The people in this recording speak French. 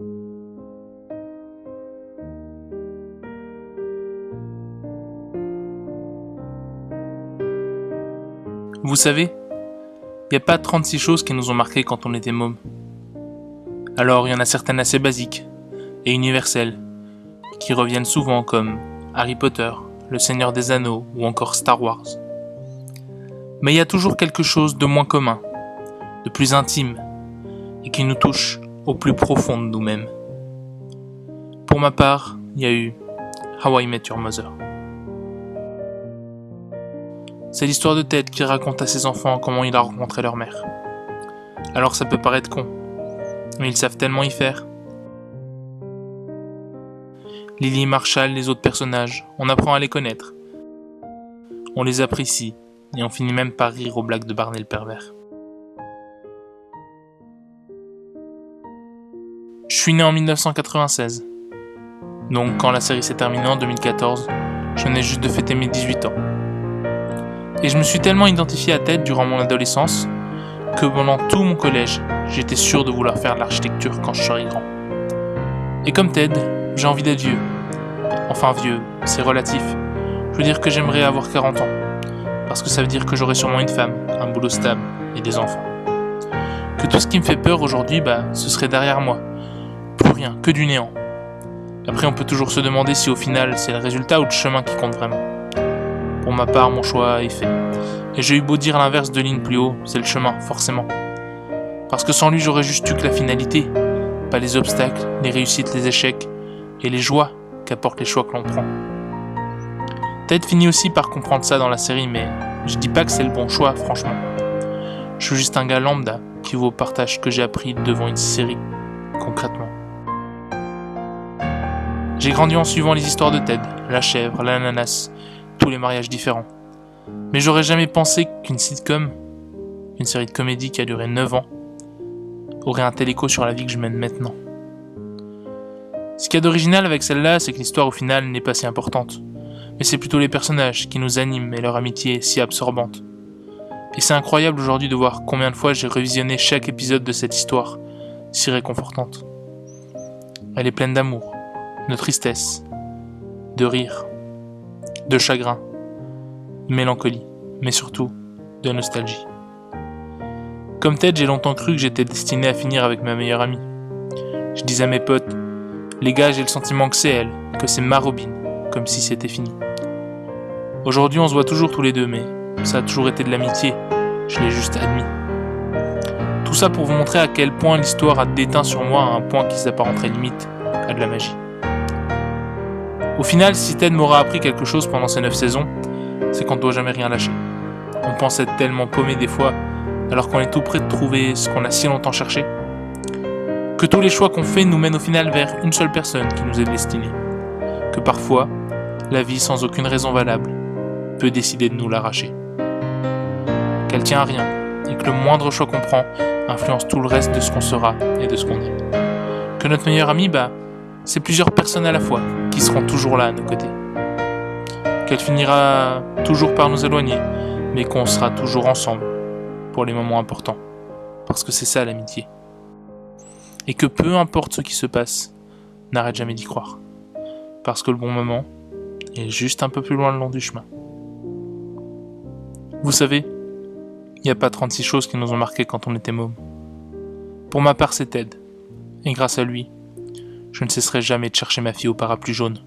Vous savez, il n'y a pas 36 choses qui nous ont marquées quand on était môme. Alors il y en a certaines assez basiques et universelles, qui reviennent souvent comme Harry Potter, Le Seigneur des Anneaux ou encore Star Wars. Mais il y a toujours quelque chose de moins commun, de plus intime, et qui nous touche au plus profond de nous-mêmes. Pour ma part, il y a eu How I Met Your Mother. C'est l'histoire de Ted qui raconte à ses enfants comment il a rencontré leur mère. Alors ça peut paraître con, mais ils savent tellement y faire. Lily, Marshall, les autres personnages, on apprend à les connaître. On les apprécie, et on finit même par rire aux blagues de Barney le pervers. Je suis né en 1996. Donc quand la série s'est terminée en 2014, je venais juste de fêter mes 18 ans. Et je me suis tellement identifié à Ted durant mon adolescence que pendant tout mon collège, j'étais sûr de vouloir faire de l'architecture quand je serais grand. Et comme Ted, j'ai envie d'être vieux. Enfin vieux, c'est relatif. Je veux dire que j'aimerais avoir 40 ans. Parce que ça veut dire que j'aurai sûrement une femme, un boulot stable et des enfants. Que tout ce qui me fait peur aujourd'hui, ce serait derrière moi. Plus rien, que du néant. Après on peut toujours se demander si au final c'est le résultat ou le chemin qui compte vraiment. Pour ma part, mon choix est fait. Et j'ai eu beau dire l'inverse de ligne plus haut, c'est le chemin, forcément. Parce que sans lui, j'aurais juste eu que la finalité, pas les obstacles, les réussites, les échecs, et les joies qu'apportent les choix que l'on prend. Ted finit aussi par comprendre ça dans la série, mais je dis pas que c'est le bon choix, franchement. Je suis juste un gars lambda qui vous partage ce que j'ai appris devant une série, concrètement. J'ai grandi en suivant les histoires de Ted, la chèvre, l'ananas, tous les mariages différents. Mais j'aurais jamais pensé qu'une sitcom, une série de comédie qui a duré 9 ans, aurait un tel écho sur la vie que je mène maintenant. Ce qu'il y a d'original avec celle-là, c'est que l'histoire au final n'est pas si importante. Mais c'est plutôt les personnages qui nous animent et leur amitié est si absorbante. Et c'est incroyable aujourd'hui de voir combien de fois j'ai revisionné chaque épisode de cette histoire, si réconfortante. Elle est pleine d'amour, de tristesse, de rire, de chagrin, de mélancolie, mais surtout de nostalgie. Comme Ted, j'ai longtemps cru que j'étais destiné à finir avec ma meilleure amie. Je disais à mes potes, les gars, j'ai le sentiment que c'est elle, que c'est ma Robin, comme si c'était fini. Aujourd'hui, on se voit toujours tous les deux, mais ça a toujours été de l'amitié, je l'ai juste admis. Tout ça pour vous montrer à quel point l'histoire a déteint sur moi à un point qui s'apparenterait limite à de la magie. Au final, si Ted m'aura appris quelque chose pendant ces 9 saisons, c'est qu'on ne doit jamais rien lâcher. On pense être tellement paumé des fois, alors qu'on est tout près de trouver ce qu'on a si longtemps cherché. Que tous les choix qu'on fait nous mènent au final vers une seule personne qui nous est destinée. Que parfois, la vie, sans aucune raison valable, peut décider de nous l'arracher. Qu'elle tient à rien, et que le moindre choix qu'on prend influence tout le reste de ce qu'on sera et de ce qu'on est. Que notre meilleur ami, c'est plusieurs personnes à la fois qui seront toujours là à nos côtés. Qu'elle finira toujours par nous éloigner, mais qu'on sera toujours ensemble pour les moments importants. Parce que c'est ça l'amitié. Et que peu importe ce qui se passe, n'arrête jamais d'y croire. Parce que le bon moment est juste un peu plus loin le long du chemin. Vous savez, il n'y a pas 36 choses qui nous ont marquées quand on était môme. Pour ma part, c'est Ted. Et grâce à lui, je ne cesserai jamais de chercher ma fille au parapluie jaune.